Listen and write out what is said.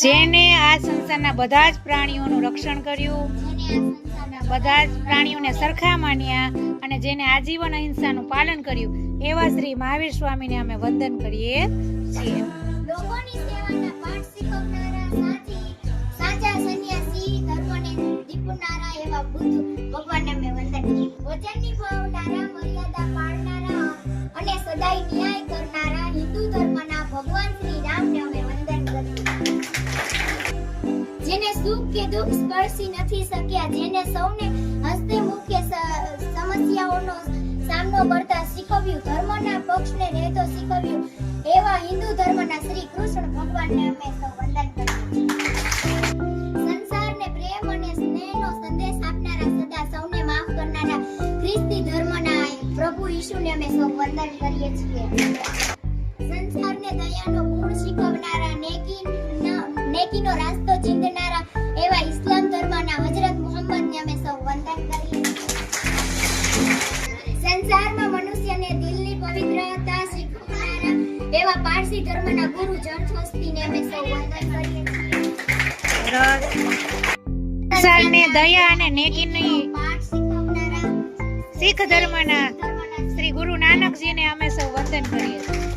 જેને આ સંસારના બધા જ પ્રાણીઓનું રક્ષણ કર્યું, બધા જ પ્રાણીઓને સરખા માન્યા અને જેને આજીવન અહિંસાનું પાલન કર્યું એવા શ્રી મહાવીર સ્વામીને અમે વંદન કરીએ છીએ. લોકોની સેવાના પાઠ શીખવનારા સાચા સંન્યાસી, ધર્મને દીપનારા એવા બુદ્ધ ભગવાનને અમે વંદન કરીએ. વચન નિભાવનારા, મર્યાદા પાળનારા અને સદાય ન્યાય કરનારા હિન્દુ ધર્મના ભગવાન શ્રી રામને અમે વંદન કરીએ. જેને સુખ કે દુઃખ સ્પર્શી નથી શક્યા, જેને સૌને હસ્તે મુખે સમસ્યાઓનો સામનો કરતા શીખવ્યું, ધર્મના પક્ષને રહેતો શીખવ્યું એવા હિન્દુ ધર્મના શ્રી કૃષ્ણ ભગવાનને અમે સૌ વંદન કરીએ. સંસારને પ્રેમ અને સ્નેહનો સંદેશ આપનારા, સદા સૌને માફ કરનારા ખ્રિસ્તી ધર્મના પ્રભુ ઈસુને અમે સૌ વંદન કરીએ છીએ. સંસારને દયાનો ગુણ શીખવનારા, નેકીનો રાસ્તો ચીંધનારા એવા ઇસ્લામ ધર્મના હજરત મુહમ્મદને અમે સૌ વંદન કરીએ. સંસારમાં મનુષ્યને દિલની પવિત્રતા શીખવનારા એવા પારસી ધર્મના ગુરુ જરથોસ્તીને અમે સૌ વંદન કરીએ છીએ. સંસારને દયા અને નેકીની પાઠ શીખવનારા શીખ ધર્મના શ્રી ગુરુ નાનકજીને અમે સૌ વંદન કરીએ છીએ.